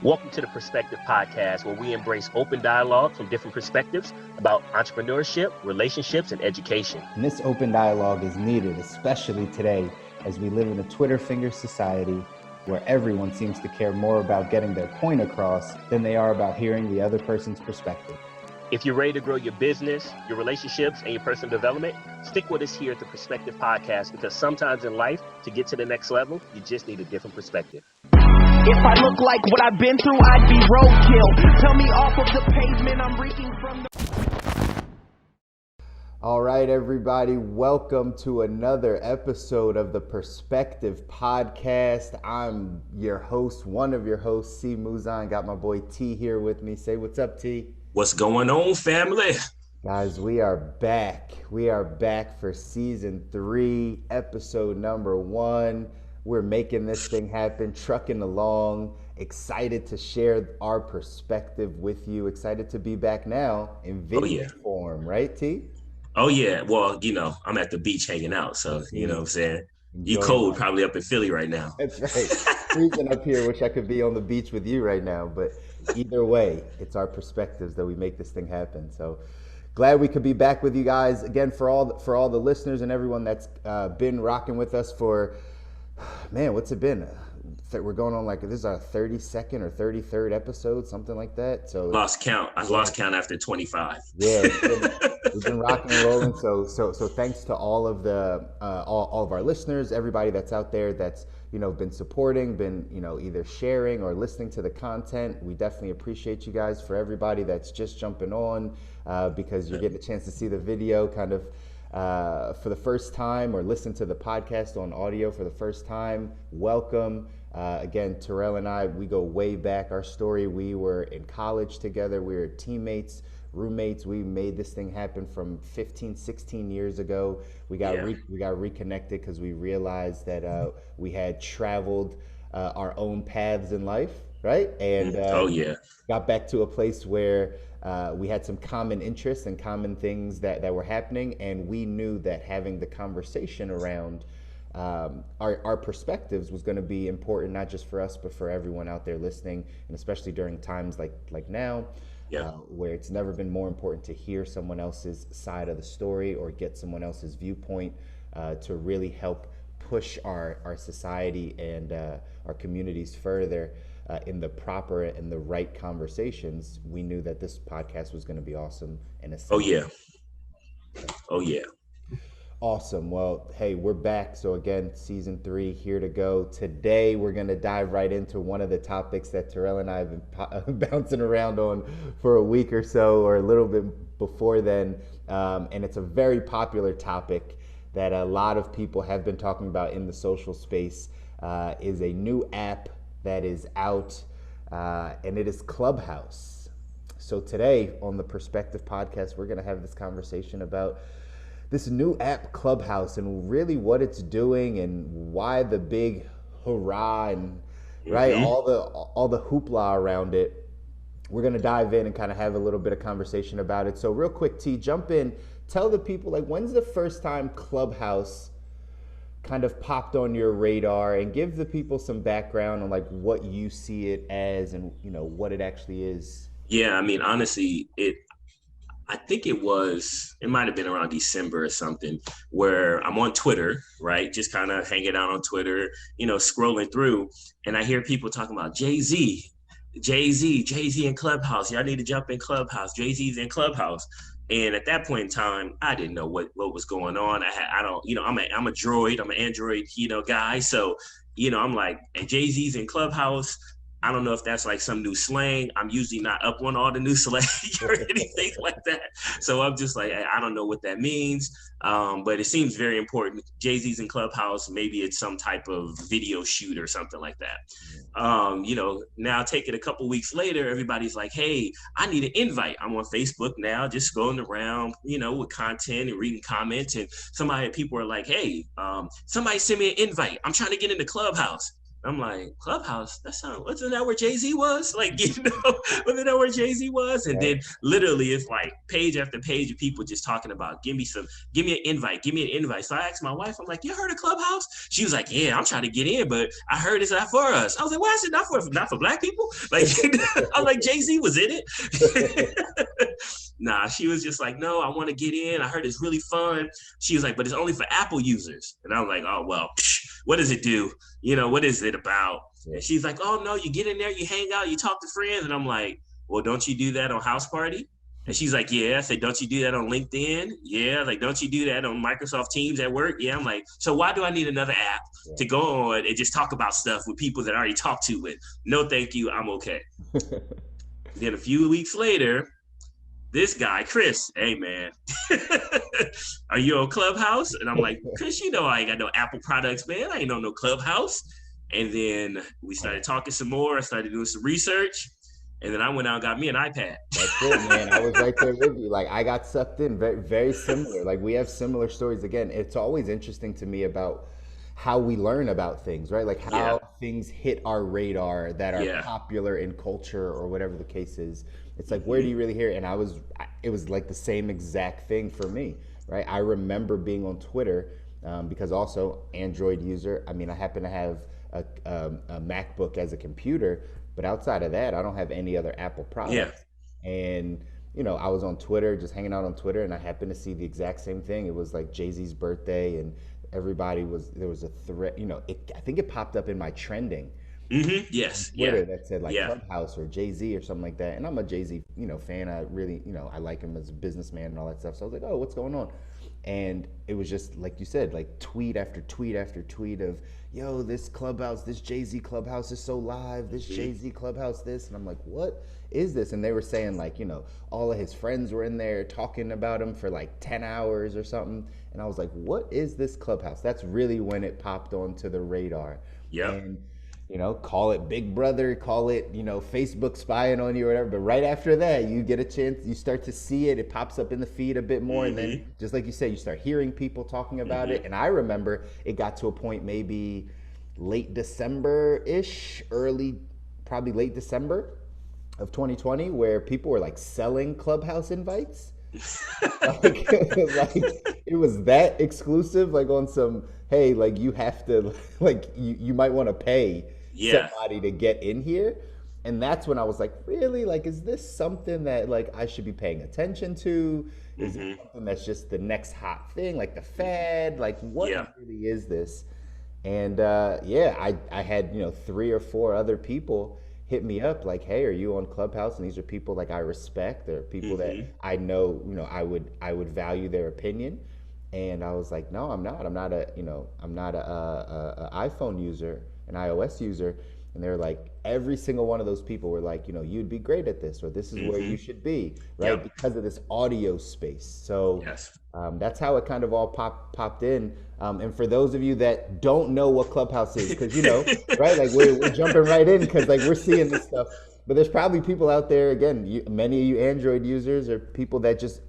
Welcome to the Perspective Podcast, where we embrace open dialogue from different perspectives about entrepreneurship, relationships, and education. And this open dialogue is needed, especially today, as we live in a Twitter finger society where everyone seems to care more about getting their point across than they are about hearing the other person's perspective. If you're ready to grow your business, your relationships, and your personal development, stick with us here at the Perspective Podcast, because sometimes in life, to get to the next level, you just need a different perspective. If I look like what I've been through, I'd be roadkill. Tell me off of the pavement, I'm reeking from the... All right, everybody, welcome to another episode of the Perspective Podcast. I'm your host, one of your hosts, Mouzon. Got my boy T here with me. Say what's up, T. What's going on, family? Guys, we are back. We are back for season 3, episode number 1. We're making this thing happen, trucking along, excited to share our perspective with you, excited to be back now in video form, right, T? Oh, yeah. Well, you know, I'm at the beach hanging out, so, you know what I'm saying? You cold, probably up in Philly right now. That's right. Freezing up here. Wish I could be on the beach with you right now, but either way, it's our perspectives that we make this thing happen. So glad we could be back with you guys again. For all the listeners and everyone that's been rocking with us for, man, what's it been? We're going on like, this is our 32nd or 33rd episode, something like that. So lost count. I lost count after 25. Yeah, we've been rocking and rolling. So thanks to all of the all of our listeners, everybody that's out there that's been supporting, been either sharing or listening to the content. We definitely appreciate you guys. For everybody that's just jumping on because you're getting a chance to see the video kind of for the first time, or listen to the podcast on audio for the first time, welcome. Again, Terell and I, we go way back. Our story, we were in college together. We were teammates, roommates. We made this thing happen from 15, 16 years ago. We got reconnected because we realized that we had traveled our own paths in life, right? And got back to a place where we had some common interests and common things that were happening, and we knew that having the conversation around our perspectives was going to be important, not just for us, but for everyone out there listening, and especially during times like now, where it's never been more important to hear someone else's side of the story or get someone else's viewpoint to really help push our society and our communities further in the proper and the right conversations. We knew that this podcast was going to be awesome. Oh yeah. Awesome. Well, hey, we're back. So again, season 3 here to go. Today, we're going to dive right into one of the topics that Terell and I have been bouncing around on for a week or so, or a little bit before then. And it's a very popular topic that a lot of people have been talking about in the social space. Is a new app that is out, and it is Clubhouse. So today on the Perspective Podcast, we're going to have this conversation about this new app, Clubhouse, and really what it's doing and why the big hurrah and right, all the hoopla around it. We're gonna dive in and kind of have a little bit of conversation about it. So real quick, T, jump in, tell the people, like, when's the first time Clubhouse kind of popped on your radar, and give the people some background on like what you see it as and what it actually is. Yeah, I mean, honestly, I think it might have been around December or something, where I'm on Twitter, right? Just kind of hanging out on Twitter, scrolling through, and I hear people talking about Jay-Z in Clubhouse. Y'all need to jump in Clubhouse. Jay-Z's in Clubhouse. And at that point in time, I didn't know what was going on. I'm a droid, I'm an Android, guy. So, I'm like, and Jay-Z's in Clubhouse. I don't know if that's like some new slang. I'm usually not up on all the new slang or anything like that. So I'm just like, I don't know what that means. But it seems very important. Jay-Z's in Clubhouse, maybe it's some type of video shoot or something like that. Now take it a couple weeks later, everybody's like, hey, I need an invite. I'm on Facebook now, just scrolling around, with content and reading comments. And people are like, hey, somebody send me an invite. I'm trying to get into Clubhouse. I'm like, Clubhouse? Wasn't that where Jay-Z was? Like, wasn't that where Jay-Z was? And then literally it's like page after page of people just talking about, give me an invite. So I asked my wife, I'm like, you heard of Clubhouse? She was like, yeah, I'm trying to get in, but I heard it's not for us. I was like, why is it not for black people? Like, I'm like, Jay-Z was in it. Nah, she was just like, no, I want to get in. I heard it's really fun. She was like, but it's only for Apple users. And I was like, oh, well, what does it do? What is it about? Yeah. And she's like, oh, no, you get in there, you hang out, you talk to friends. And I'm like, well, don't you do that on House Party? And she's like, yeah. I said, don't you do that on LinkedIn? Yeah. Like, don't you do that on Microsoft Teams at work? Yeah. I'm like, so why do I need another app to go on and just talk about stuff with people that I already talked to with? No, thank you. I'm okay. Then a few weeks later, this guy, Chris, hey man, are you on Clubhouse? And I'm like, Chris, I ain't got no Apple products, man. I ain't on no Clubhouse. And then we started talking some more. I started doing some research. And then I went out and got me an iPad. That's it, man. I was right there with you. Like, I got sucked in, very, very similar. Like, we have similar stories. Again, it's always interesting to me about how we learn about things, right? Like how things hit our radar that are popular in culture or whatever the case is. It's like, where do you really hear it? And it was like the same exact thing for me, right? I remember being on Twitter because also Android user. I mean, I happen to have a MacBook as a computer, but outside of that, I don't have any other Apple products. Yeah. And I was on Twitter, just hanging out on Twitter, and I happened to see the exact same thing. It was like Jay-Z's birthday, and there was a thread, I think it popped up in my trending. Mm-hmm. Yes. Twitter that said like Clubhouse or Jay-Z or something like that. And I'm a Jay-Z, fan. I really, I like him as a businessman and all that stuff. So I was like, oh, what's going on? And it was just like you said, like tweet after tweet after tweet of, yo, this Clubhouse, this Jay-Z Clubhouse is so live, this Jay-Z Clubhouse, this. And I'm like, what is this? And they were saying like, all of his friends were in there talking about him for like 10 hours or something. And I was like, what is this Clubhouse? That's really when it popped onto the radar. Yeah. And call it Big Brother, call it, Facebook spying on you or whatever. But right after that, you get a chance, you start to see it. It pops up in the feed a bit more. And then, just like you said, you start hearing people talking about it. And I remember it got to a point maybe late December-ish, probably late December of 2020, where people were like selling Clubhouse invites. It was that exclusive, like on some, hey, like you have to, like you might want to pay somebody to get in here. And that's when I was like, really, like, is this something that like I should be paying attention to? Is it something that's just the next hot thing, like the fad? Like, what really is this? And I had 3 or 4 other people hit me up like, hey, are you on Clubhouse? And these are people like I respect. They're people that I know, I would value their opinion. And I was like, no, I'm not. I'm not a iPhone user, an iOS user. And they're like, every single one of those people were like, you'd be great at this, or this is where you should be, right? Because of this audio space. So that's how it kind of all popped in. And for those of you that don't know what Clubhouse is, because right, like we're jumping right in because like we're seeing this stuff. But there's probably people out there, again, many of you Android users or people that just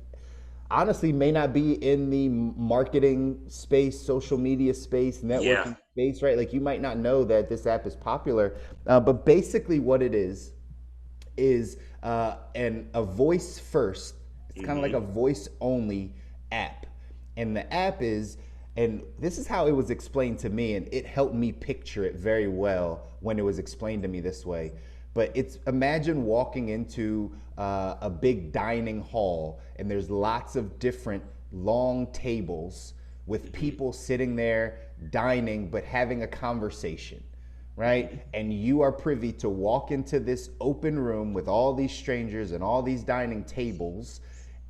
honestly may not be in the marketing space, social media space, networking space, right? Like you might not know that this app is popular, but basically what it is a voice first. It's kind of like a voice only app. And the app is, and this is how it was explained to me, and it helped me picture it very well when it was explained to me this way. But it's, imagine walking into a big dining hall and there's lots of different long tables with people sitting there dining but having a conversation, right? And you are privy to walk into this open room with all these strangers and all these dining tables,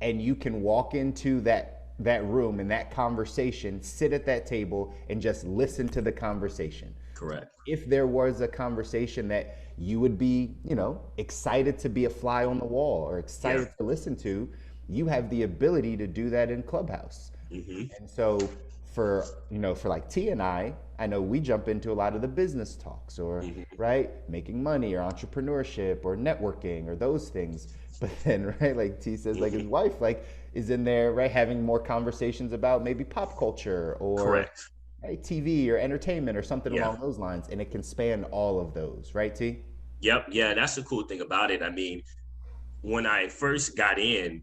and you can walk into that room and that conversation, sit at that table and just listen to the conversation. Correct. If there was a conversation that you would be, excited to be a fly on the wall or excited to listen to, you have the ability to do that in Clubhouse. And so for like T and I know we jump into a lot of the business talks or right, making money or entrepreneurship or networking or those things. But then, right, like T says, like his wife, like is in there, right, having more conversations about maybe pop culture or right? TV or entertainment or something Yeah. along those lines, and it can span all of those, right, T? Yep. Yeah. That's the cool thing about it. I mean, when I first got in,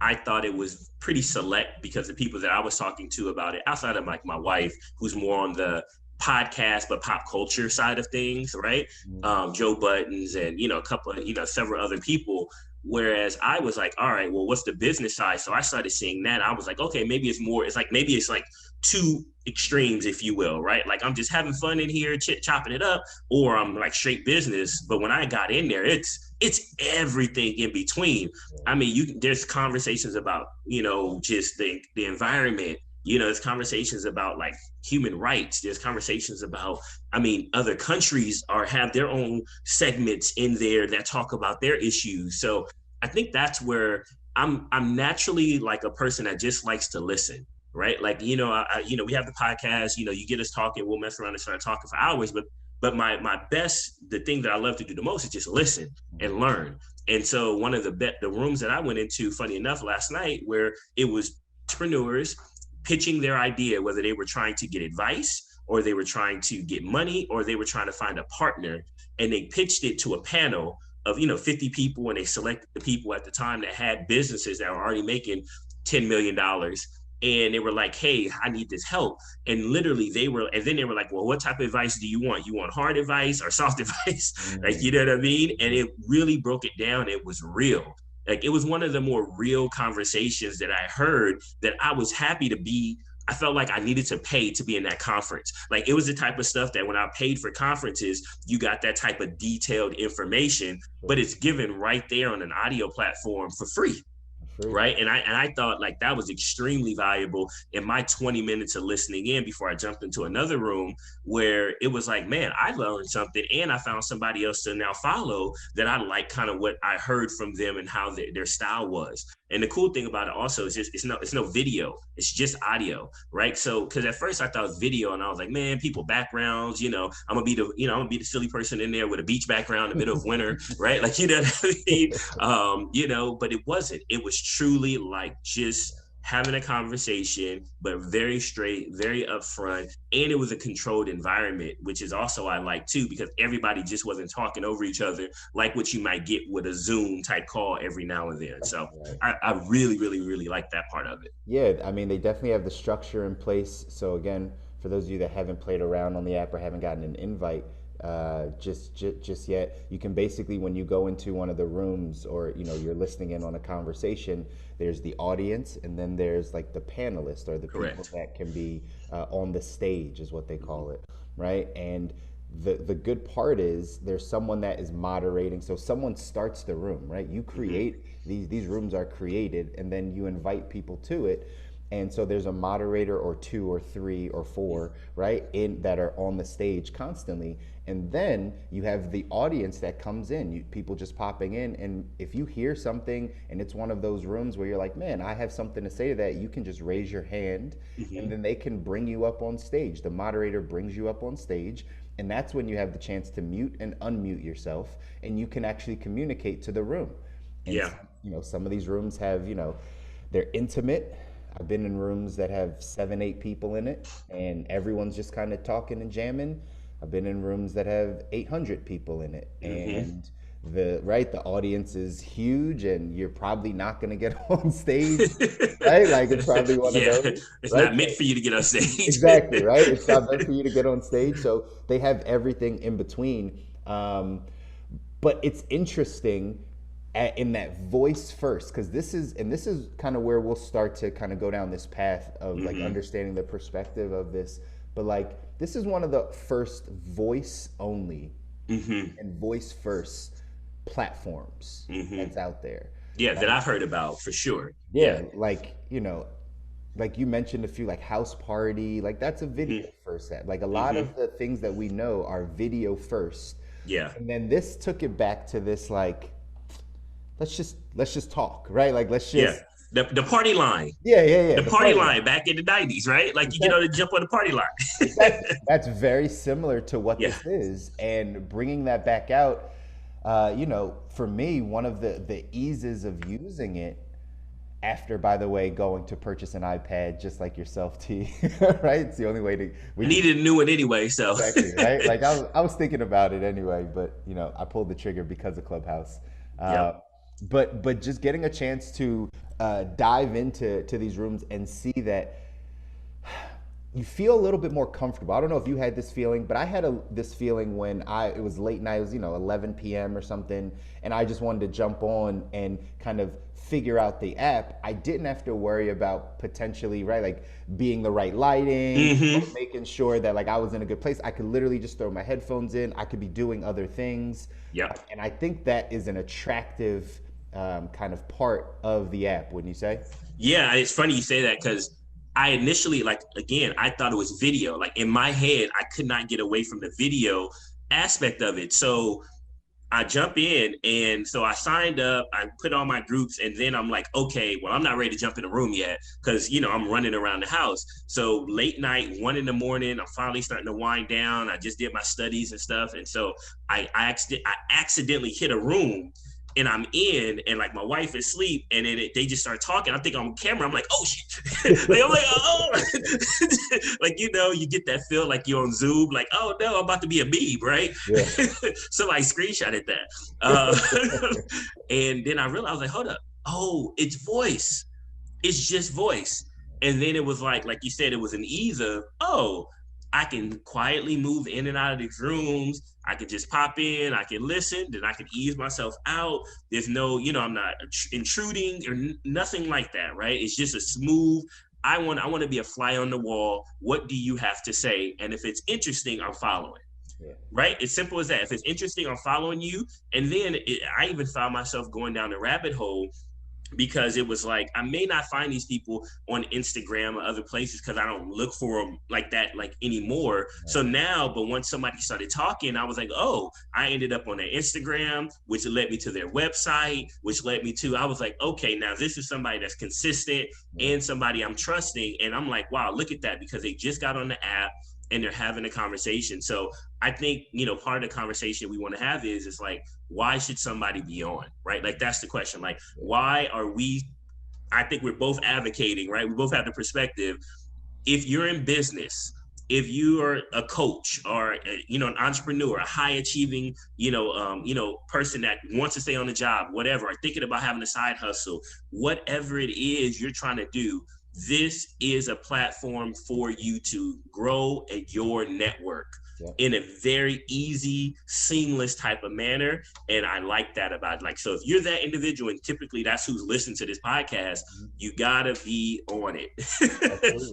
I thought it was pretty select because the people that I was talking to about it, outside of like my wife, who's more on the podcast but pop culture side of things, right? Joe Buttons and a couple of several other people. Whereas I was like, all right, well, what's the business side? So I started seeing that. I was like, okay, maybe it's more. Maybe it's like two extremes, if you will, right? Like I'm just having fun in here, chopping it up, or I'm like straight business. But when I got in there, it's everything in between. I mean, there's conversations about just the environment. There's conversations about like human rights. There's conversations about, I mean, other countries have their own segments in there that talk about their issues. So I think that's where I'm naturally like a person that just likes to listen, right? Like, we have the podcast, you get us talking, we'll mess around and start talking for hours, but the thing that I love to do the most is just listen and learn. And so one of the rooms that I went into, funny enough, last night, where it was entrepreneurs pitching their idea, whether they were trying to get advice or they were trying to get money or they were trying to find a partner, and they pitched it to a panel of 50 people, and they selected the people at the time that had businesses that were already making $10 million. And they were like, hey, I need this help. And literally then they were like, well, what type of advice do you want? You want hard advice or soft advice? Like, you know what I mean? And it really broke it down. It was real. Like, it was one of the more real conversations that I heard that I was happy to be. I felt like I needed to pay to be in that conference. Like, it was the type of stuff that when I paid for conferences, you got that type of detailed information, but it's given right there on an audio platform for free. Right. And I thought like that was extremely valuable in my 20 minutes of listening in before I jumped into another room where it was like, man, I learned something and I found somebody else to now follow that I like kind of what I heard from them and how their style was. And the cool thing about it also is just it's no video, it's just audio, right? So because at first I thought it was video and I was like, man, people backgrounds, I'm gonna be the silly person in there with a beach background in the middle of winter, right? Like, you know what I mean? But it wasn't. It was truly like just having a conversation, but very straight, very upfront. And it was a controlled environment, which is also I like too, because everybody just wasn't talking over each other like what you might get with a Zoom type call every now and then. So I really, really, really like that part of it. Yeah, I mean, they definitely have the structure in place. So again, for those of you that haven't played around on the app or haven't gotten an invite just yet, you can basically, when you go into one of the rooms or you're listening in on a conversation, there's the audience and then there's like the panelists or the people that can be on the stage is what they call it, right? And the good part is there's someone that is moderating. So someone starts the room, right? You create these rooms are created and then you invite people to it. And so there's a moderator or two or three or four, right, that are on the stage constantly. And then you have the audience that comes in, people just popping in. And if you hear something and it's one of those rooms where you're like, man, I have something to say to that, you can just raise your hand and then they can bring you up on stage. The moderator brings you up on stage. And that's when you have the chance to mute and unmute yourself and you can actually communicate to the room. And some of these rooms have, they're intimate. I've been in rooms that have 7-8 people in it and everyone's just kind of talking and jamming. I've been in rooms that have 800 people in it and the audience is huge and you're probably not going to get on stage, right? Like it's probably one of those. It's not meant for you to get on stage. Exactly, right? It's not meant for you to get on stage. So they have everything in between. But it's interesting in that voice first, because this is kind of where we'll start to kind of go down this path of like understanding the perspective of this. But like this is one of the first voice only and voice first platforms that's out there. Yeah, that I've heard about for sure. Yeah, like like you mentioned a few, like House Party, like that's a video first set. Like a lot of the things that we know are video first. Yeah. And then this took it back to this like, let's just talk, right? Like let's just the party line. Yeah. The party line back in the 90s, right? Like you get on to jump on the party line. Exactly. That's very similar to what this is, and bringing that back out. For me, one of the eases of using it after, by the way, going to purchase an iPad just like yourself, T, right? It's the only way to. We needed a new one anyway, so. Exactly, right? Like I was thinking about it anyway, but I pulled the trigger because of Clubhouse. Yep. But just getting a chance to dive into these rooms and see that you feel a little bit more comfortable. I don't know if you had this feeling, but I had this feeling when it was late night, it was 11 p.m. or something, and I just wanted to jump on and kind of figure out the app. I didn't have to worry about potentially, right, like being the right lighting, or making sure that like I was in a good place. I could literally just throw my headphones in. I could be doing other things. Yep. And I think that is an attractive kind of part of the app, wouldn't you say? Yeah, it's funny you say that because I initially, like, again, I thought it was video. Like in my head, I could not get away from the video aspect of it. So I jump in, and so I signed up, I put on my groups, and then I'm like, okay, well, I'm not ready to jump in the room yet because, I'm running around the house. So late night, 1 a.m, I'm finally starting to wind down. I just did my studies and stuff. And so I accidentally hit a room, and I'm in, and like my wife is asleep, and then they just start talking. I think I'm on camera. I'm like, oh shit! Like, I'm like, oh, like you get that feel like you're on Zoom. Like, oh no, I'm about to be a meme, right? Yeah. Somebody screenshotted that, and then I realized, like, hold up, oh, it's voice. It's just voice. And then it was like you said, it was an ease of, oh, I can quietly move in and out of these rooms. I can just pop in, I can listen, then I can ease myself out. There's no, I'm not intruding or nothing like that, right? It's just a smooth, I want to be a fly on the wall. What do you have to say? And if it's interesting, I'm following. Yeah. Right? It's simple as that. If it's interesting, I'm following you. And then I even found myself going down the rabbit hole, because it was like, I may not find these people on Instagram or other places because I don't look for them like that, like anymore. Right. So now, but once somebody started talking, I was like, oh, I ended up on their Instagram, which led me to their website, which led me to, I was like, okay, now this is somebody that's consistent and somebody I'm trusting. And I'm like, wow, look at that, because they just got on the app and they're having a conversation. So I think, part of the conversation we want to have is like, why should somebody be on, right? Like, that's the question. Like, why are I think we're both advocating, right? We both have the perspective. If you're in business, if you are a coach or, an entrepreneur, a high achieving, person that wants to stay on the job, whatever, or thinking about having a side hustle, whatever it is you're trying to do, this is a platform for you to grow your network in a very easy, seamless type of manner. And I like that about it. Like, so if you're that individual, and typically that's who's listening to this podcast, you gotta be on it.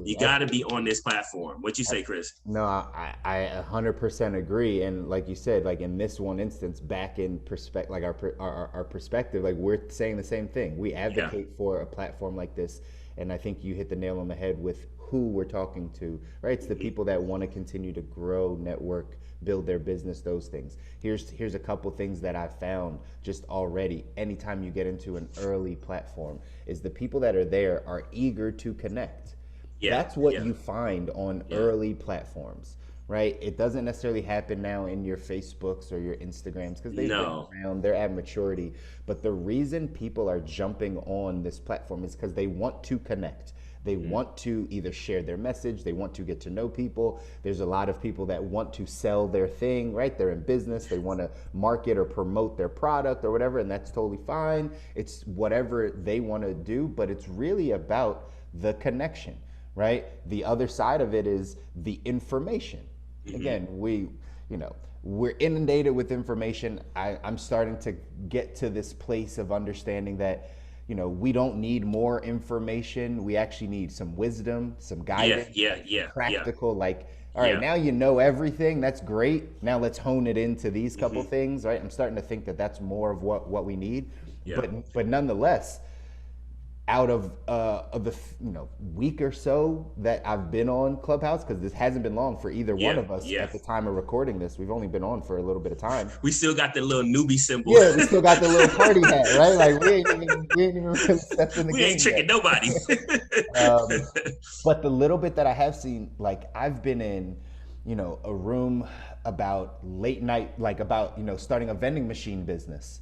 You gotta be on this platform. What you say, Chris? No, I 100% agree. And like you said, like in this one instance, back in perspective, like our perspective, like we're saying the same thing. We advocate for a platform like this. And I think you hit the nail on the head with who we're talking to, right? It's the people that want to continue to grow, network, build their business, those things. Here's a couple things that I've found just already. Anytime you get into an early platform, is the people that are there are eager to connect. That's what you find on early platforms, right? It doesn't necessarily happen now in your Facebooks or your Instagrams because they've been around, they're at maturity. But the reason people are jumping on this platform is because they want to connect. They want to either share their message, they want to get to know people. There's a lot of people that want to sell their thing, right? They're in business, they want to market or promote their product or whatever, and that's totally fine. It's whatever they want to do, but it's really about the connection, right? The other side of it is the information. Again, we're inundated with information. I'm starting to get to this place of understanding that, we don't need more information. We actually need some wisdom, some guidance, practical, like, all right, now you know everything. That's great. Now let's hone it into these couple things, right? I'm starting to think that that's more of what we need. But nonetheless, out of the week or so that I've been on Clubhouse, because this hasn't been long for either one of us at the time of recording this. We've only been on for a little bit of time. We still got the little newbie symbol. Yeah, we still got the little party hat, right? Like we ain't even really stepped in the game. We ain't tricking nobody. But the little bit that I have seen, like I've been in a room about late night, like about, starting a vending machine business.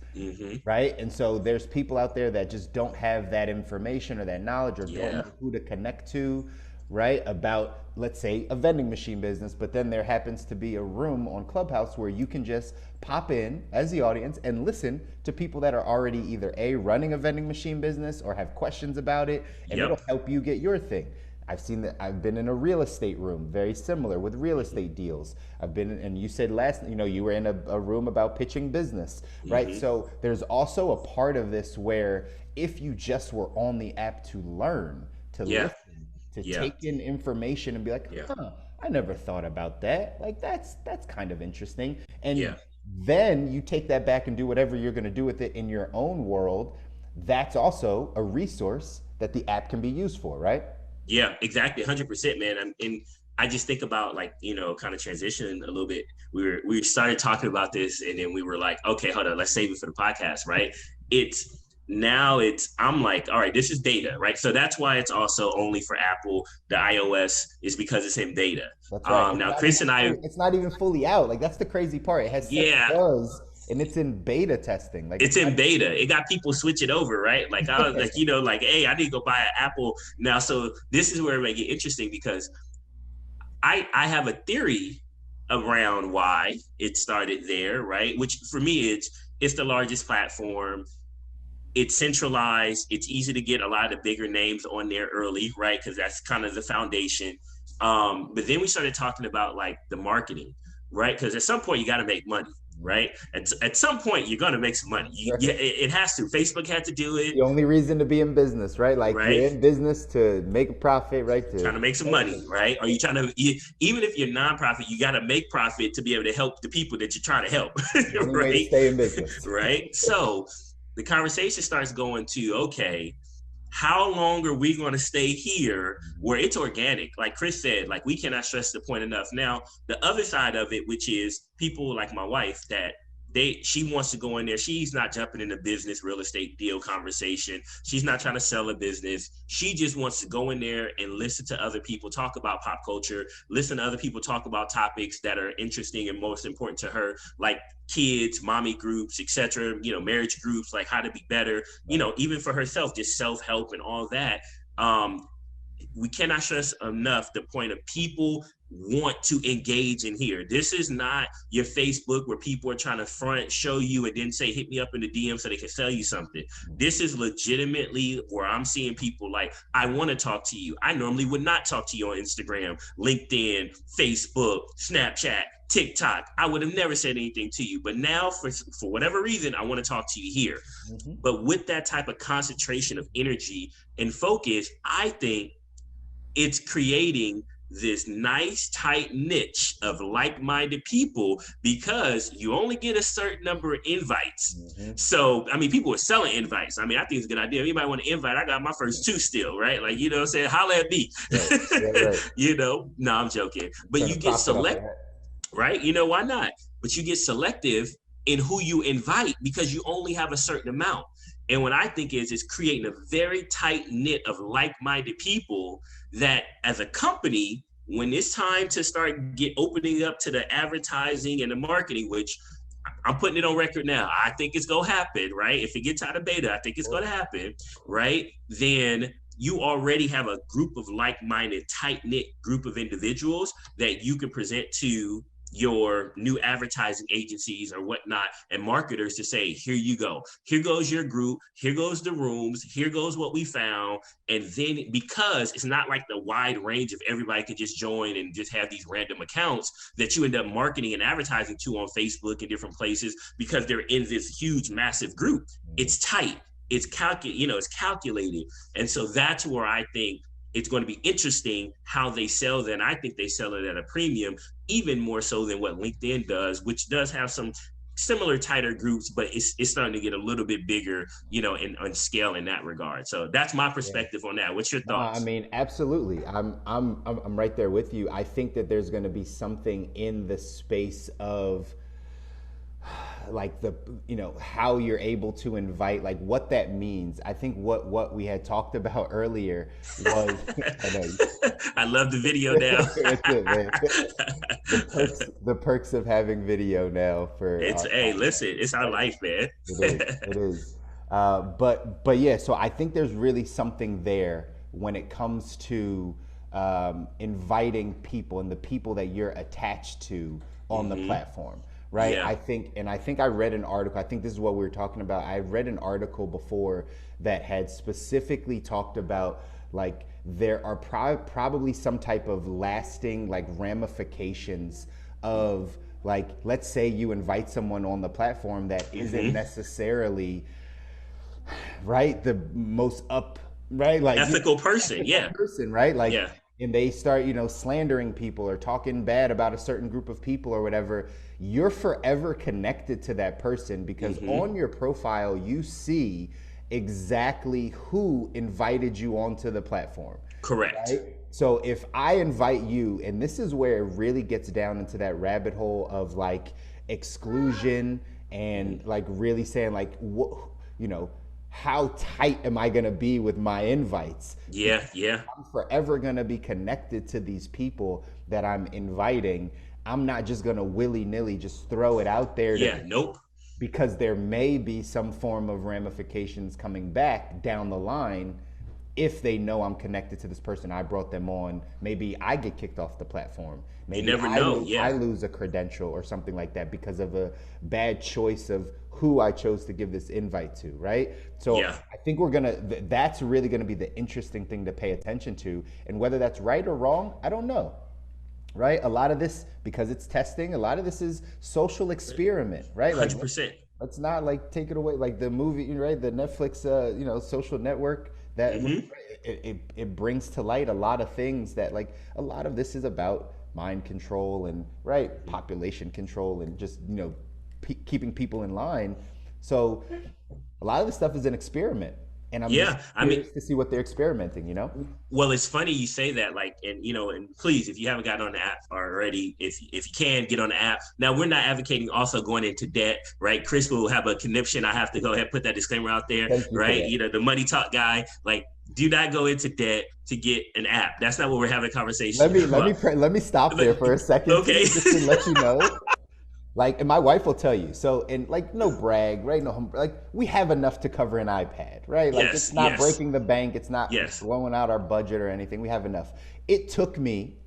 Right. And so there's people out there that just don't have that information or that knowledge or don't know who to connect to, right, about, let's say, a vending machine business. But then there happens to be a room on Clubhouse where you can just pop in as the audience and listen to people that are already either running a vending machine business or have questions about it, and it'll help you get your thing. I've been in a real estate room, very similar with real estate deals. And you said you were in a room about pitching business, right? So there's also a part of this where if you just were on the app to learn, to listen, to take in information and be like, I never thought about that. Like that's kind of interesting. And then you take that back and do whatever you're going to do with it in your own world. That's also a resource that the app can be used for, right? Yeah, exactly. 100%, man. And I just think about kind of transitioning a little bit. We started talking about this and then we were like, okay, hold on, let's save it for the podcast, right? I'm like, all right, this is beta, right? So that's why it's also only for Apple. The iOS is because it's in beta. That's right. Now Chris and I, it's not even fully out. Like that's the crazy part. It has buzz. And it's in beta testing. Like it's in beta. It got people switch it over, right? Like I was like, hey, I need to go buy an Apple now. So this is where it may get interesting because I have a theory around why it started there, right? Which for me, it's the largest platform. It's centralized. It's easy to get a lot of the bigger names on there early, right? Because that's kind of the foundation. But then we started talking about like the marketing, right? Because at some point you got to make money. Right. At some point, you're going to make some money. It has to. Facebook had to do it. The only reason to be in business, right? Like you're in business to make a profit, right? Trying to make some money, right? Or you trying to, even if you're nonprofit, you got to make profit to be able to help the people that you're trying to help, right? Stay in business. Right. So the conversation starts going to, okay, how long are we going to stay here where it's organic? Like Chris said, like we cannot stress the point enough. Now, the other side of it, which is people like my wife that she wants to go in there. She's not jumping in a business real estate deal conversation. She's not trying to sell a business. She just wants to go in there and listen to other people talk about pop culture, listen to other people talk about topics that are interesting and most important to her, like kids, mommy groups, etc., marriage groups, like how to be better, even for herself, just self-help and all that. We cannot stress enough the point of people want to engage in here. This is not your Facebook where people are trying to show you and then say, hit me up in the DM so they can sell you something. This is legitimately where I'm seeing people like, I want to talk to you. I normally would not talk to you on Instagram, LinkedIn, Facebook, Snapchat, TikTok. I would have never said anything to you. But now for whatever reason, I want to talk to you here. But with that type of concentration of energy and focus, I think it's creating this nice tight niche of like-minded people because you only get a certain number of invites. So, I mean, people are selling invites. I mean, I think it's a good idea. Anybody want to invite? I got my first 2 still, right? Like, what I'm saying? Holla at me. Right. No, I'm joking. But you get select, right? Why not? But you get selective in who you invite because you only have a certain amount. And what I think is creating a very tight knit of like-minded people that as a company, when it's time to start opening up to the advertising and the marketing, which I'm putting it on record now, I think it's going to happen, right? If it gets out of beta, I think it's going to happen, right? Then you already have a group of like-minded, tight-knit group of individuals that you can present to your new advertising agencies or whatnot and marketers to say, here you go. Here goes your group. Here goes the rooms. Here goes what we found. And then because it's not like the wide range of everybody can just join and just have these random accounts that you end up marketing and advertising to on Facebook and different places because they're in this huge, massive group. It's tight. It's calculated. And so that's where I think it's going to be interesting how they sell that. And I think they sell it at a premium, even more so than what LinkedIn does, which does have some similar tighter groups, but it's starting to get a little bit bigger, on scale in that regard. So that's my perspective on that. What's your thoughts? I mean, absolutely. I'm right there with you. I think that there's going to be something in the space of like the, how you're able to invite, like what that means. I think what we had talked about earlier was, I know. I love the video now. That's it, man. The perks of having video now for It's, our hey, podcast. listen, it's our life, man. It is. But yeah, so I think there's really something there when it comes to inviting people and the people that you're attached to on the platform, right? Yeah. I think I read an article. I think this is what we were talking about. I read an article before that had specifically talked about, like, there are probably some type of lasting, like, ramifications of, like, let's say you invite someone on the platform that isn't necessarily, right, the most right, like, Ethical person, yeah. person, right? Like, Yeah. and they start, slandering people or talking bad about a certain group of people or whatever, you're forever connected to that person because on your profile you see exactly who invited you onto the platform. Correct. Right? So if I invite you, and this is where it really gets down into that rabbit hole of, like, exclusion and, like, really saying, like, what, how tight am I going to be with my invites? Yeah, yeah. I'm forever going to be connected to these people that I'm inviting. I'm not just going to willy-nilly just throw it out there. Nope. Because there may be some form of ramifications coming back down the line if they know I'm connected to this person. I brought them on. Maybe I get kicked off the platform. Maybe you never know. I lose a credential or something like that because of a bad choice of who I chose to give this invite to, right? So I think that's really gonna be the interesting thing to pay attention to. And whether that's right or wrong, I don't know. Right? A lot of this, because it's testing, a lot of this is social experiment, right? Like, 100%. let's not, like, take it away. Like the movie, right? The Netflix, Social Network, that it brings to light a lot of things that, like, a lot of this is about mind control and, right, population control and just, keeping people in line. So a lot of this stuff is an experiment. And I'm curious to see what they're experimenting, Well, it's funny you say that, like, and please, if you haven't gotten on the app already, if you can get on the app. Now, we're not advocating also going into debt, right? Chris will have a conniption. I have to go ahead and put that disclaimer out there, right? The money talk guy, like, do not go into debt to get an app. That's not what we're having a conversation about. Let me stop there for a second. Okay. Just to let you know. Like, and my wife will tell you. So, and, like, no brag, right? No, like, we have enough to cover an iPad, right? Like, it's not breaking the bank. It's not blowing out our budget or anything. We have enough. It took me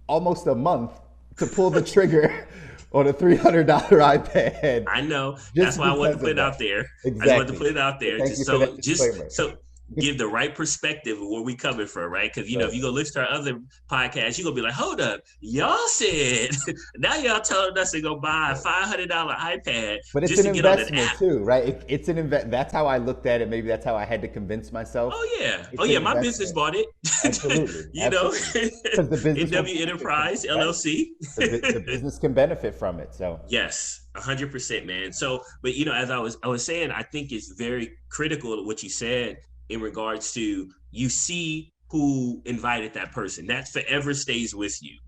almost a month to pull the trigger on a $300 iPad. I know. That's why I wanted to put it out there. Exactly. I just wanted to put it out there. Thank you. Give the right perspective of where we coming from, right? Because, if you go listen to our other podcasts, you're going to be like, hold up, y'all said, now y'all telling us to go buy a $500 iPad. But it's an investment too, right? It's an that's how I looked at it. Maybe that's how I had to convince myself. Oh, yeah. My business bought it. Absolutely. Because the business NW Enterprise, LLC. The business can benefit from it, so. Yes. 100%, man. So, but as I was saying, I think it's very critical what you said in regards to, you see who invited that person. That forever stays with you,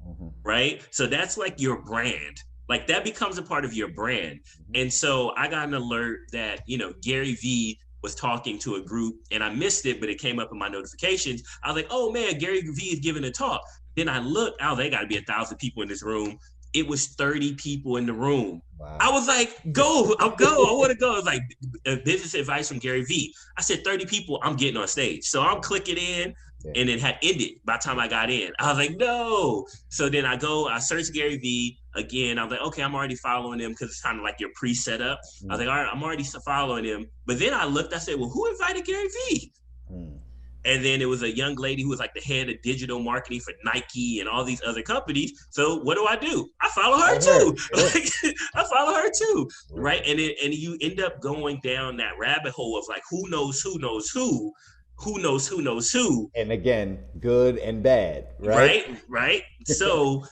right? So that's like your brand. Like, that becomes a part of your brand. And so I got an alert that, Gary Vee was talking to a group, and I missed it, but it came up in my notifications. I was like, oh man, Gary Vee is giving a talk. Then I looked, they got to be 1,000 people in this room. It was 30 people in the room. Wow. I was like, I'll go. I want to go. It was like business advice from Gary Vee. I said, 30 people, I'm getting on stage. So I'm clicking in, and it had ended by the time I got in. I was like, no. So then I search Gary Vee again. I was like, okay, I'm already following him because it's kind of like your pre-set up. I was like, all right, I'm already following him. But then I looked, I said, well, who invited Gary Vee? And then it was a young lady who was like the head of digital marketing for Nike and all these other companies. So what do? I follow her too. I follow her too, right? And you end up going down that rabbit hole of, like, who knows who knows who knows who knows who. And again, good and bad, right? Right. So,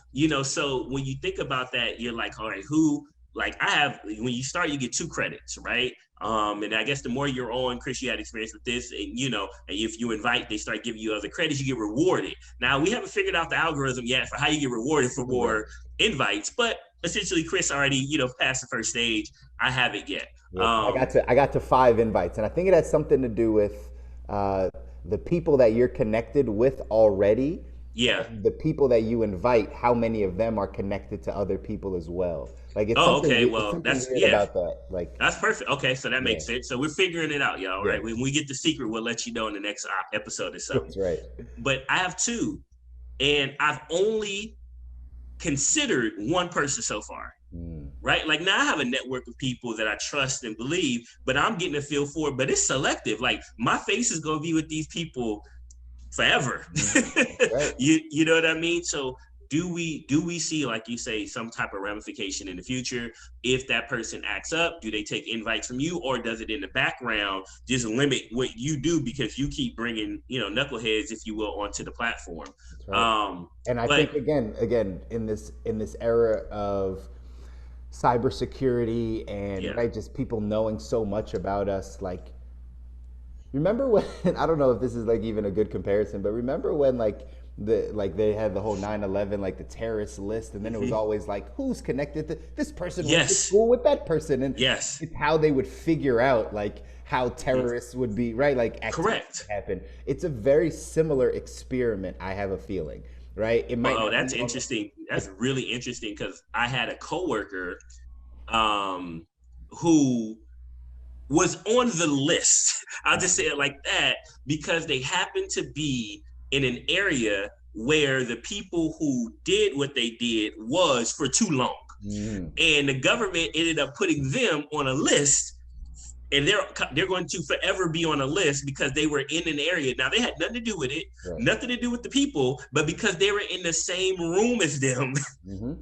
so when you think about that, you're like, all right, who like I have, when you start, you get 2 credits, right? And I guess the more you're on, Chris, you had experience with this, and and if you invite, they start giving you other credits, you get rewarded. Now we haven't figured out the algorithm yet for how you get rewarded for more invites, but essentially Chris already, passed the first stage. I haven't yet. Yeah, I got to 5 invites, and I think it has something to do with the people that you're connected with already. Yeah. The people that you invite, how many of them are connected to other people as well? Like it's okay. It's Well, something that's weird about that. Like that's perfect. Okay, so that makes sense. So we're figuring it out, y'all. Right? When we get the secret, we'll let you know in the next episode or something. That's right. But I have 2, and I've only considered one person so far. Right? Like now I have a network of people that I trust and believe, but I'm getting a feel for it, but it's selective. Like my face is going to be with these people forever. Right. You know what I mean? So do we see, like you say, some type of ramification in the future if that person acts up? Do they take invites from you, or does it in the background just limit what you do because you keep bringing knuckleheads, if you will, onto the platform? Right. And I think again in this era of cybersecurity and right, just people knowing so much about us, like remember when I don't know if this is like even a good comparison, but remember when they had the whole 9/11 like the terrorist list, and then it was always like who's connected to this person, went to school with that person, and it's how they would figure out like how terrorists would be, right, like correct happen. It's a very similar experiment, I have a feeling, right? It might that's interesting. That's really interesting, because I had a coworker who was on the list. I'll just say it like that, because they happened to be in an area where the people who did what they did was for too long. And the government ended up putting them on a list, and they're going to forever be on a list because they were in an area. Now they had nothing to do with it, nothing to do with the people, but because they were in the same room as them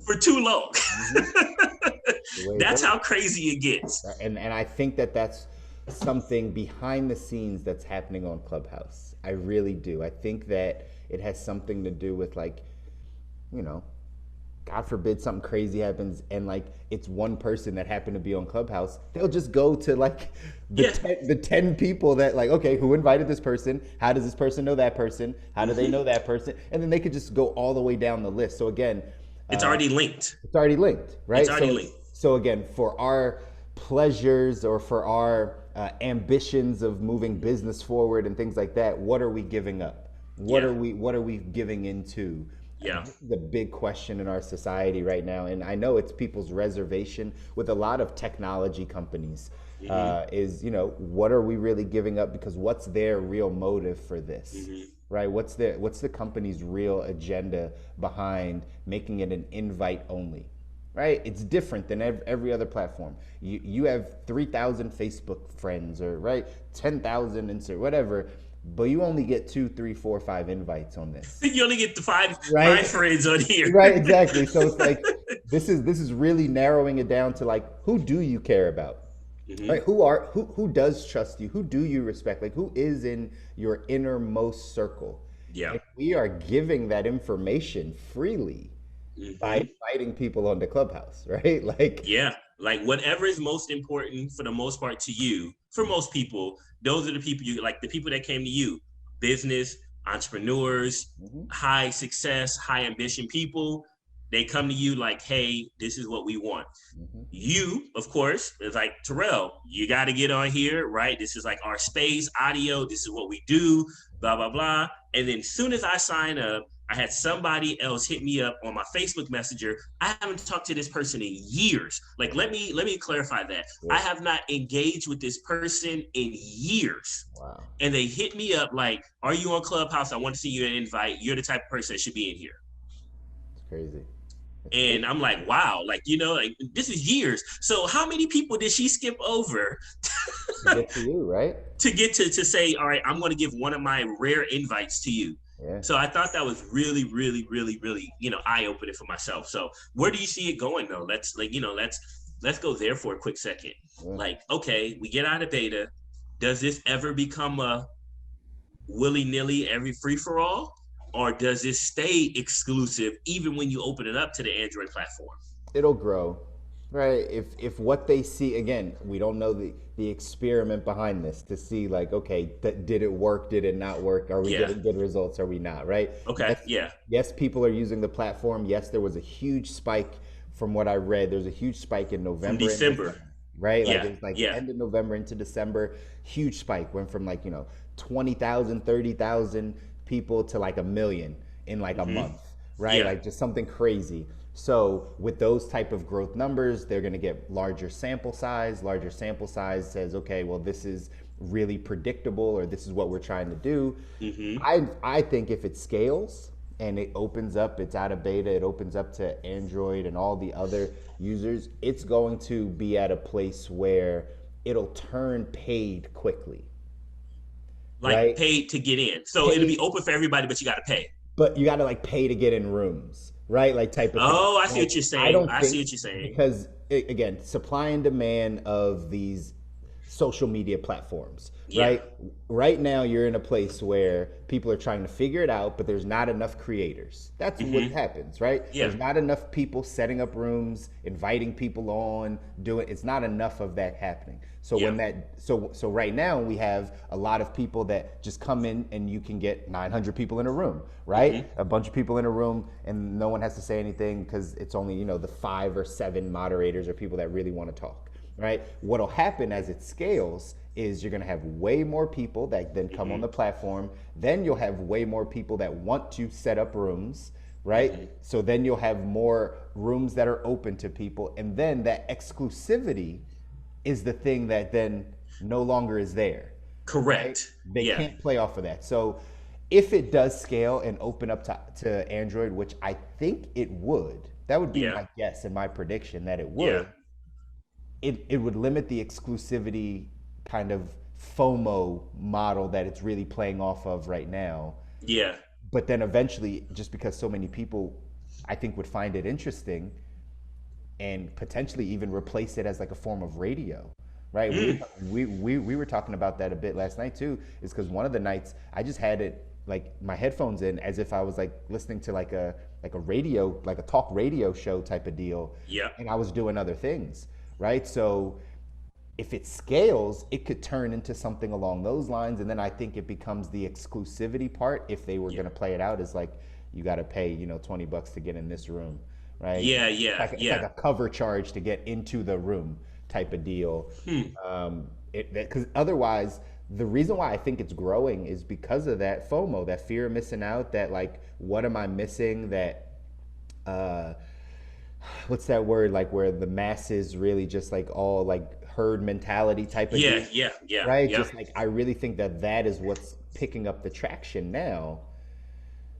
for too long. That's how crazy it gets. And I think that's something behind the scenes that's happening on Clubhouse. I really do. I think that it has something to do with, like, God forbid something crazy happens and like it's one person that happened to be on Clubhouse, they'll just go to like the 10 people that like, okay, who invited this person? How does this person know that person? How do they know that person? And then they could just go all the way down the list. So again, it's already linked. It's already linked, right? It's already linked. So again, for our pleasures or for our ambitions of moving business forward and things like that, what are we giving up? What are we giving into? The big question in our society right now, and I know it's people's reservation with a lot of technology companies, is what are we really giving up? Because what's their real motive for this, right? What's the company's real agenda behind making it an invite only, right? It's different than every other platform. You have 3,000 Facebook friends, or right, 10,000 insert whatever. But you only get 2, 3, 4, 5 invites on this. You only get the five friends on here. Right, exactly. So it's like this is really narrowing it down to like, who do you care about? Right? Who does trust you? Who do you respect? Like, who is in your innermost circle? Yeah. And we are giving that information freely by inviting people onto Clubhouse, right? Like like whatever is most important for the most part to you, for most people, those are the people you like, the people that came to you, business, entrepreneurs, high success, high ambition people. They come to you like, hey, this is what we want. You, of course, is like, Terell, you got to get on here, right? This is like our space, audio. This is what we do, blah, blah, blah. And then as soon as I sign up, I had somebody else hit me up on my Facebook Messenger. I haven't talked to this person in years. Like, let me clarify that. I have not engaged with this person in years. Wow. And they hit me up like, are you on Clubhouse? I want to see you an invite. You're the type of person that should be in here. It's crazy. And I'm like, wow, like, like this is years. So how many people did she skip over to get to you, right? To get to say, all right, I'm going to give one of my rare invites to you. Yeah. So I thought that was really, really, really, really, eye-opening for myself. So where do you see it going though? Let's go there for a quick second. Yeah. Like, okay, we get out of beta. Does this ever become a willy-nilly every free-for-all? Or does it stay exclusive even when you open it up to the Android platform? It'll grow. Right. If what they see, again, we don't know the experiment behind this to see like, okay, did it work? Did it not work? Are we Yeah. getting good results? Are we not? Right. Okay. Yes. Yeah. Yes, people are using the platform. Yes, there was a huge spike from what I read. There's a huge spike in From November and December. December. Right. Like Yeah. it was like Yeah. end of November into December, huge spike. Went from like, 20,000, 30,000 people to like a million in like a month. Right. Yeah. Like just something crazy. So with those type of growth numbers, they're going to get larger sample size. Larger sample size says, okay, well, this is really predictable, or this is what we're trying to do. I think if it scales and it opens up, it's out of beta, it opens up to Android and all the other users, it's going to be at a place where it'll turn paid quickly. Like right? paid to get in. So Paid. it'll be open for everybody, but you got to pay. But you got to like pay to get in rooms, right? Like type of thing. Oh, I see Like, what you're saying. I don't I think, see what you're saying. because again, supply and demand of these social media platforms, Yeah. right? Right now, you're in a place where people are trying to figure it out, but there's not enough creators. That's what happens, right? Yeah. There's not enough people setting up rooms, inviting people on, doing. It's not enough of that happening. So Yeah. when that, so right now we have a lot of people that just come in and you can get 900 people in a room, right? A bunch of people in a room and no one has to say anything because it's only, the 5 or 7 moderators or people that really want to talk, right? What'll happen as it scales is you're going to have way more people that then come on the platform. Then you'll have way more people that want to set up rooms, right? So then you'll have more rooms that are open to people. And then that exclusivity is the thing that then no longer is there. Correct. They Yeah. can't play off of that. So if it does scale and open up to Android, which I think it would, that would be Yeah. my guess and my prediction that it would, it would limit the exclusivity kind of FOMO model that it's really playing off of right now. Yeah. But then eventually, just because so many people, I think, would find it interesting and potentially even replace it as like a form of radio, right? We were talking about that a bit last night too, is because one of the nights I just had it like my headphones in as if I was like listening to like a radio, like a talk radio show type of deal. Yeah. And I was doing other things, right? So if it scales, it could turn into something along those lines. And then I think it becomes the exclusivity part. If they were going to play it out as like, you got to pay, $20 to get in this room, right? Yeah. It's like a cover charge to get into the room type of deal. Because otherwise, the reason why I think it's growing is because of that FOMO, that fear of missing out, that like, what am I missing? That, what's that word? Like where the masses really just like all like herd mentality type of deal. Yeah. Right? Yeah. Just like, I really think that is what's picking up the traction now.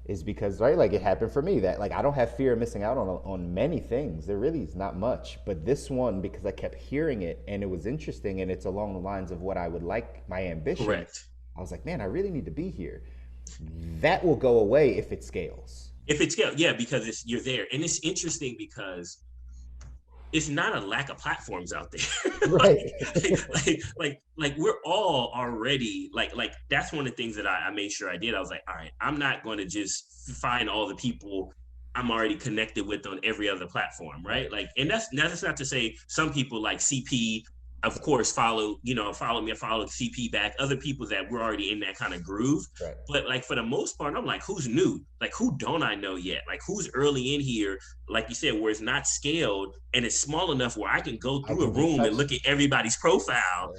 Is because, right, like it happened for me that like I don't have fear of missing out on many things. There really is not much, but this one, because I kept hearing it and it was interesting and it's along the lines of what I would like, my ambition. Correct. I was like, man, I really need to be here. That will go away if it scales. If it scales, yeah, because you're there, and it's interesting because it's not a lack of platforms out there. Right. like we're all already like that's one of the things that I made sure I did. I was like, all right, I'm not going to just find all the people I'm already connected with on every other platform, right? Like, and that's not to say some people like CP, of course, follow me, I follow CP back, other people that we're already in that kind of groove. Right. But like for the most part, I'm like, who's new? Like, who don't I know yet? Like, who's early in here? Like you said, where it's not scaled and it's small enough where I can go through a room and look at everybody's profile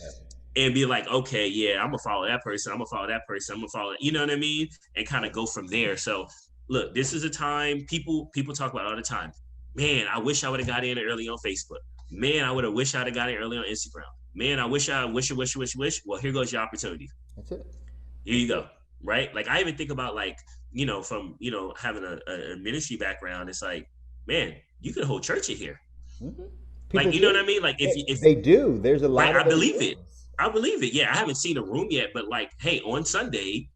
and be like, okay, yeah, I'm gonna follow that person. I'm gonna follow that person. I'm gonna follow, you know what I mean? And kind of go from there. So look, this is a time people talk about all the time. Man, I wish I would have got in early on Facebook. Man, I would have wished I'd have got in early on Instagram. Man, I wish. Well, here goes your opportunity. That's it. Here you go. Right? Like I even think about like, from, having a ministry background, it's like, man, you could hold church in here. Mm-hmm. Like, you know what I mean? Like if they do, there's a lot right, of I believe rooms. it. I believe it. Yeah, I haven't seen a room yet, but like, hey, on Sunday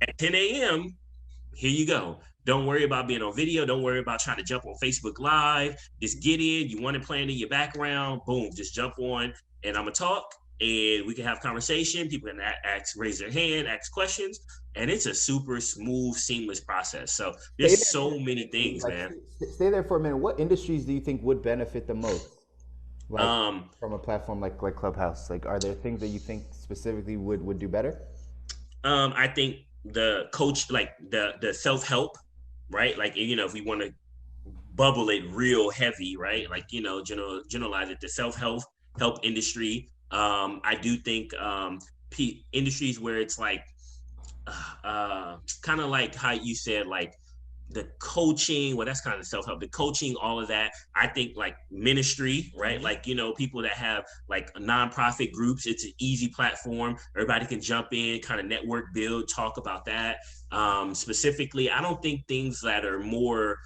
at 10 a.m., here you go. Don't worry about being on video. Don't worry about trying to jump on Facebook Live. Just get in. You want it playing in your background. Boom, just jump on and I'm going to talk and we can have conversation. People can raise their hand, ask questions. And it's a super smooth, seamless process. So there's so many things, man. Stay there for a minute. What industries do you think would benefit the most Like from a platform like Clubhouse, like are there things that you think specifically would do better? I think the coach, like the self help, right? Like if we want to bubble it real heavy, right? Like generalize it. The help industry. I do think industries where it's like kind of like how you said, like the coaching, well, that's kind of self-help, the coaching, all of that. I think like ministry, right? Like, people that have like nonprofit groups, it's an easy platform. Everybody can jump in, kind of network, build, talk about that. Specifically, I don't think things that are more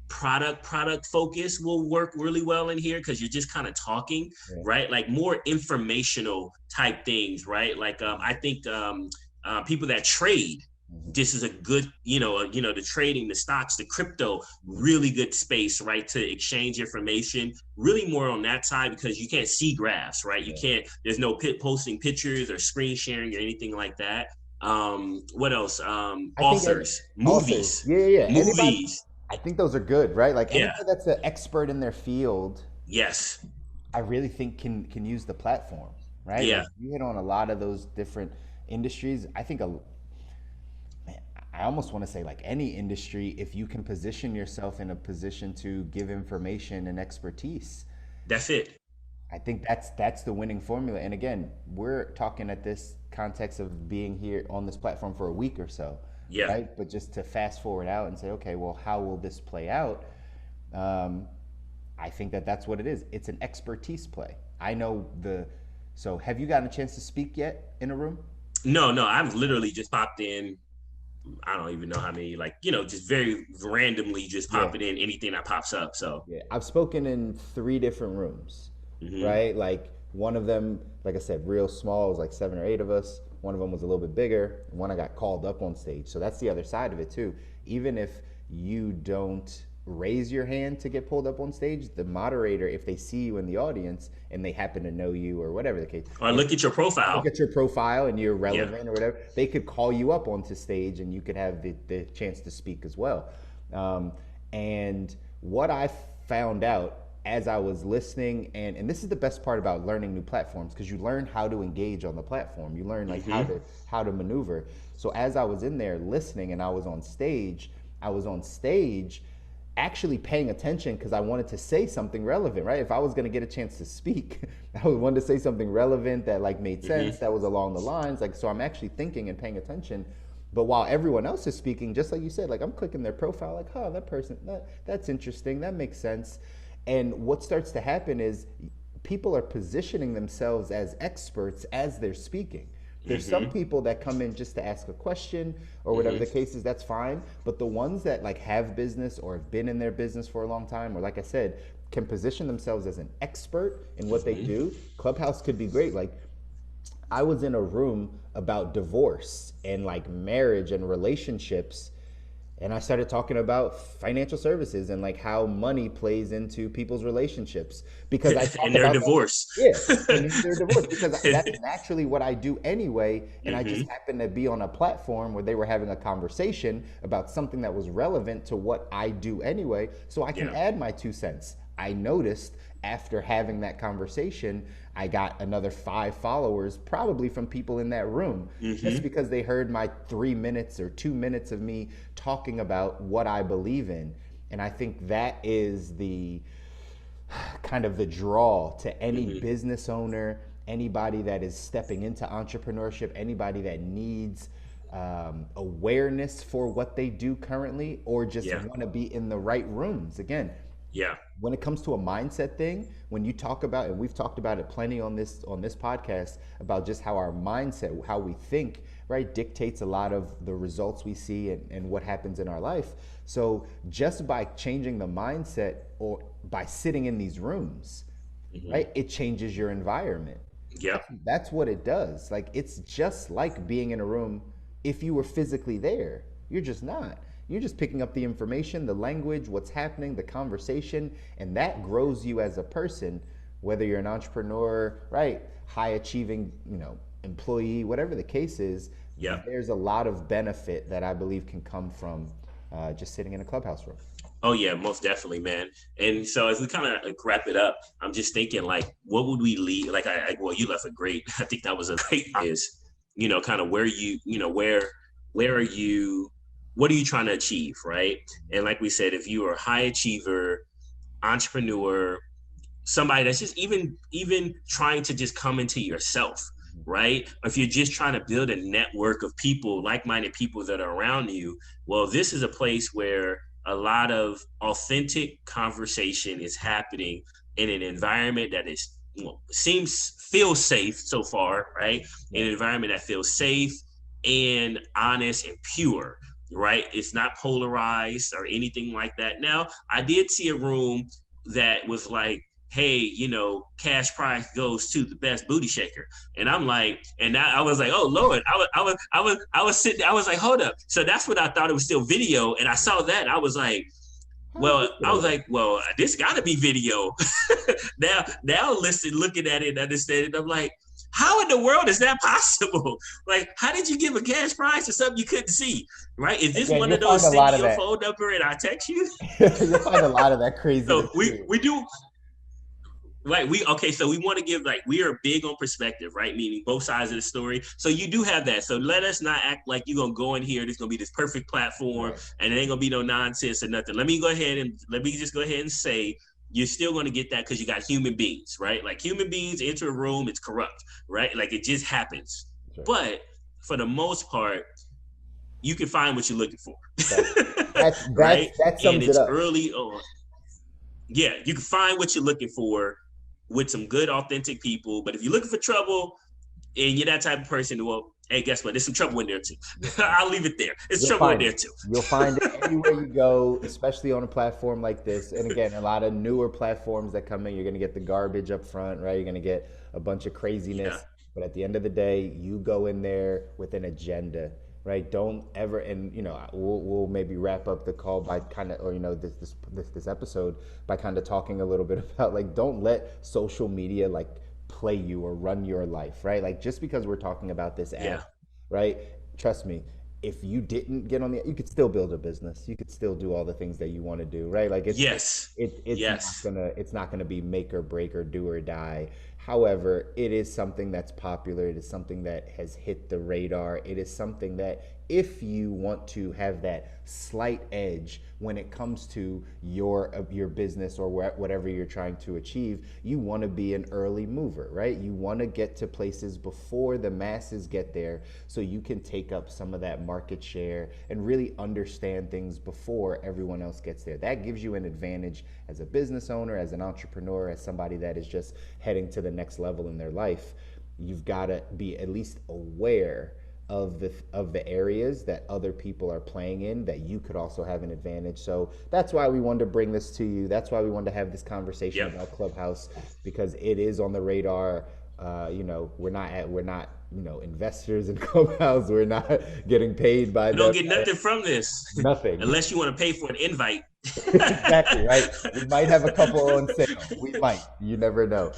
product focus will work really well in here, because you're just kind of talking, right? Like more informational type things, right? Like I think people that trade, this is a good, the trading, the stocks, the crypto, really good space, right? To exchange information, really more on that side, because you can't see graphs, right? You can't, there's no posting pictures or screen sharing or anything like that. What else? Authors, movies, yeah. movies. I think those are good, right? Like Yeah. anybody that's an expert in their field, Yes. I really think can use the platform, right? Yeah. Like you hit on a lot of those different industries. I think I almost want to say like any industry, if you can position yourself in a position to give information and expertise, That's it. I think that's the winning formula. And again, we're talking at this context of being here on this platform for a week or so, right? But just to fast forward out and say, okay, well, how will this play out? I think that's what it is. It's an expertise play. I know so have you gotten a chance to speak yet in a room? No, I've literally just popped in. I don't even know how many, like, just very randomly just popping in anything that pops up. So yeah, I've spoken in 3 different rooms, right? Like one of them, like I said, real small, it was like 7 or 8 of us. One of them was a little bit bigger. One I got called up on stage. So that's the other side of it too. Even if you don't raise your hand to get pulled up on stage, the moderator, if they see you in the audience and they happen to know you or whatever the case, or look at your profile. Look at your profile and you're relevant or whatever, they could call you up onto stage and you could have the chance to speak as well. And what I found out as I was listening, and this is the best part about learning new platforms, because you learn how to engage on the platform. You learn like how to maneuver. So as I was in there listening and I was on stage actually paying attention, because I wanted to say something relevant, right? If I was going to get a chance to speak, I wanted to say something relevant that like made sense, that was along the lines, like, so I'm actually thinking and paying attention. But while everyone else is speaking, just like you said, like I'm clicking their profile, like, oh, that person, that's interesting, that makes sense. And what starts to happen is people are positioning themselves as experts as they're speaking. There's some people that come in just to ask a question or whatever the case is, that's fine. But the ones that like have business or have been in their business for a long time, or like I said, can position themselves as an expert in what they do, Clubhouse could be great. Like I was in a room about divorce and like marriage and relationships, and I started talking about financial services and like how money plays into people's relationships, because I talked and their about divorce. and their divorce, because that's naturally what I do anyway. And I just happened to be on a platform where they were having a conversation about something that was relevant to what I do anyway. So I can add my 2 cents. I noticed after having that conversation, I got another 5 followers, probably from people in that room, just because they heard my 3 minutes or 2 minutes of me talking about what I believe in. And I think that is the kind of the draw to any business owner, anybody that is stepping into entrepreneurship, anybody that needs awareness for what they do currently, or just want to be in the right rooms. Again, when it comes to a mindset thing, when you talk about, and we've talked about it plenty on this podcast, about just how our mindset, how we think, right, dictates a lot of the results we see and what happens in our life. So just by changing the mindset, or by sitting in these rooms, right, it changes your environment. That's what it does. Like it's just like being in a room if you were physically there. You're just not. You're just picking up the information, the language, what's happening, the conversation, and that grows you as a person, whether you're an entrepreneur, right, high achieving, employee, whatever the case is. There's a lot of benefit that I believe can come from just sitting in a Clubhouse room. Oh yeah, most definitely, man. And so as we kind of wrap it up, I'm just thinking like, what would we leave? Like, well, you left a great. I think that was a great is, kind of where where are you? What are you trying to achieve, right? And like we said, if you are a high achiever, entrepreneur, somebody that's just even trying to just come into yourself, right? If you're just trying to build a network of people, like-minded people that are around you, well, this is a place where a lot of authentic conversation is happening in an environment that is feels safe so far, right? In an environment that feels safe and honest and pure, right? It's not polarized or anything like that. Now, I did see a room that was like, hey, cash prize goes to the best booty shaker. And I'm like, and I was like, oh Lord, I was sitting, I was like, hold up. So that's what I thought it was still video. And I saw that and I was like, well, this gotta be video. now looking at it and understanding, I'm like, how in the world is that possible? Like, how did you give a cash prize to something you couldn't see? Right? Is this one of those send me your phone number and I text you? You'll find a lot of that crazy. So we do. Right. So we want to give, like, we are big on perspective, right? Meaning both sides of the story. So you do have that. So let us not act like you're going to go in here. There's going to be this perfect platform and it ain't going to be no nonsense or nothing. Let me just go ahead and say, you're still going to get that because you got human beings, right? Like human beings enter a room, it's corrupt, right? Like it just happens. Sure. But for the most part, you can find what you're looking for. Right? That sums and it's it up. Early on. Yeah, you can find what you're looking for with some good, authentic people. But if you're looking for trouble and you're that type of person, well, hey, guess what? There's some trouble in there too. I'll leave it there. There's trouble in there too. You'll find it anywhere you go, especially on a platform like this. And again, a lot of newer platforms that come in, you're going to get the garbage up front, right? You're going to get a bunch of craziness. Yeah. But at the end of the day, you go in there with an agenda, right? Don't ever, and we'll maybe wrap up the call by kind of, or this episode by kind of talking a little bit about, like, don't let social media like play you or run your life, right? Like, just because we're talking about this app, right? Trust me, if you didn't get on you could still build a business. You could still do all the things that you want to do, right? Like it's not gonna be make or break or do or die. However, it is something that's popular. It is something that has hit the radar. It is something that, if you want to have that slight edge when it comes to your business or whatever you're trying to achieve, you want to be an early mover, right? You want to get to places before the masses get there so you can take up some of that market share and really understand things before everyone else gets there. That gives you an advantage as a business owner, as an entrepreneur, as somebody that is just heading to the next level in their life. You've got to be at least aware of the areas that other people are playing in that you could also have an advantage. So that's why we wanted to bring this to you. That's why we wanted to have this conversation about Clubhouse, because it is on the radar. We're not investors in Clubhouse. We're not getting paid by them. You don't get nothing from this. Nothing. Unless you want to pay for an invite. Exactly, right? We might have a couple on sale. We might. You never know.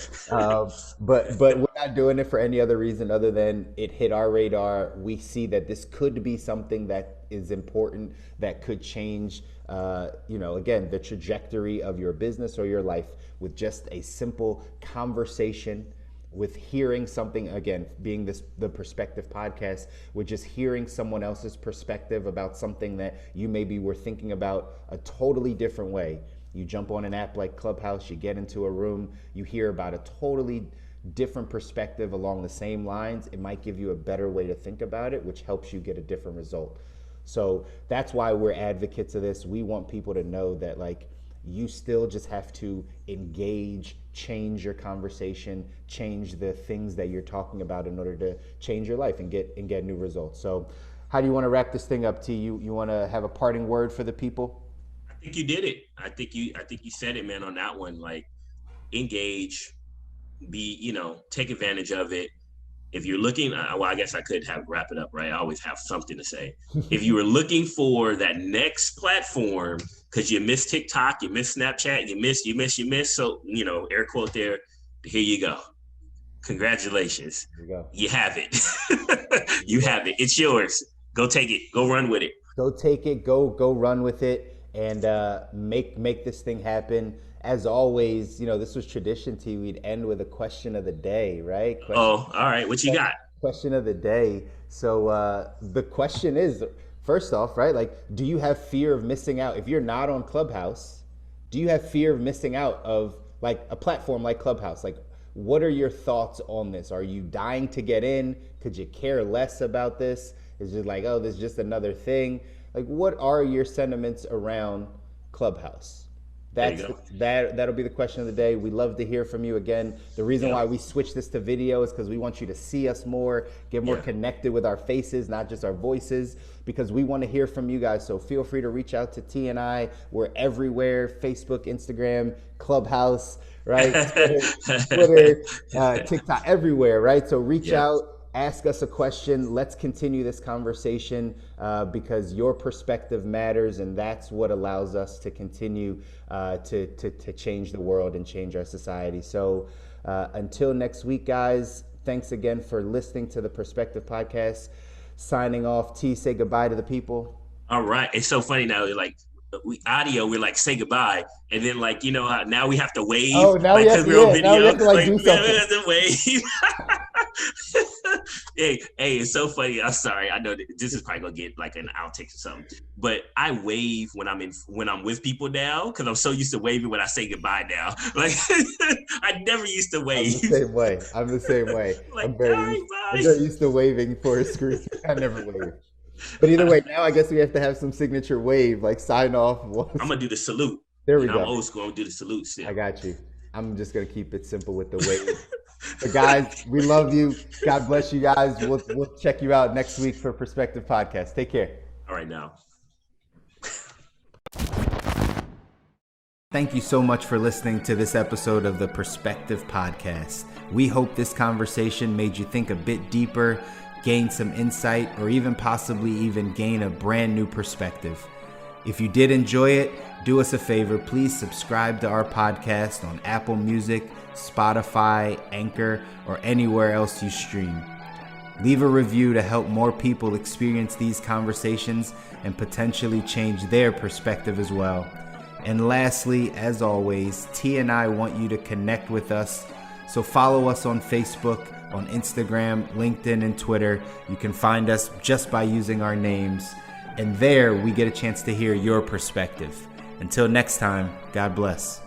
But we're not doing it for any other reason other than it hit our radar. We see that this could be something that is important, that could change, again, the trajectory of your business or your life with just a simple conversation, with hearing something, again, being the Perspective podcast, with just hearing someone else's perspective about something that you maybe were thinking about a totally different way. You jump on an app like Clubhouse, you get into a room, you hear about a totally different perspective along the same lines. It might give you a better way to think about it, which helps you get a different result. So that's why we're advocates of this. We want people to know that, like, you still just have to engage, change your conversation, change the things that you're talking about in order to change your life and get new results. So how do you want to wrap this thing up, T? You want to have a parting word for the people? I think you did it. I think you said it, man, on that one. Like, engage, take advantage of it. If you're looking, I guess I could wrap it up, right? I always have something to say. If you were looking for that next platform, because you miss TikTok, you miss Snapchat, you miss. So, air quote there, here you go. Congratulations. There you go. You have it. You have it. It's yours. Go take it. Go run with it. Go take it. Go run with it. and make this thing happen. As always, this was tradition, T. We'd end with a question of the day, right? All right. What you got? Question of the day. So the question is, first off, right? Like, do you have fear of missing out? If you're not on Clubhouse, do you have fear of missing out of like a platform like Clubhouse? Like, what are your thoughts on this? Are you dying to get in? Could you care less about this? Is it like, oh, this is just another thing? Like, what are your sentiments around Clubhouse? That'll be the question of the day. We love to hear from you again. The reason why we switched this to video is because we want you to see us more, get more connected with our faces, not just our voices, because we want to hear from you guys. So feel free to reach out to T and I. We're everywhere: Facebook, Instagram, Clubhouse, right? Twitter, TikTok, everywhere, right? So reach out. Ask us a question. Let's continue this conversation because your perspective matters, and that's what allows us to continue to change the world and change our society. So until next week, guys, thanks again for listening to the Perspective Podcast. Signing off. T, say goodbye to the people. All right. It's so funny now. Like, we're like, say goodbye, and then like, now we have to wave. Oh, now we have to, we're on video. Now we have to do something. We have to wave. hey, it's so funny. I'm sorry. I know this is probably gonna get like an outtake or something, but I wave when I'm with people now because I'm so used to waving when I say goodbye now. Like I never used to wave. I'm the same way. Like, I'm very used to waving for a screen. I never wave. But either way, now I guess we have to have some signature wave, like sign off. I'm gonna do the salute. There we go. I'm old school. I'm gonna do the salute still. I got you. I'm just gonna keep it simple with the wave. But guys, we love you. God bless you guys. We'll check you out next week for Perspective Podcast. Take care. All right now. Thank you so much for listening to this episode of the Perspective Podcast. We hope this conversation made you think a bit deeper, gain some insight, or even possibly even gain a brand new perspective. If you did enjoy it, do us a favor, please subscribe to our podcast on Apple Music, Spotify, Anchor, or anywhere else you stream. Leave a review to help more people experience these conversations and potentially change their perspective as well. And lastly, as always, T and I want you to connect with us. So follow us on Facebook, on Instagram, LinkedIn, and Twitter. You can find us just by using our names. And there we get a chance to hear your perspective. Until next time, God bless.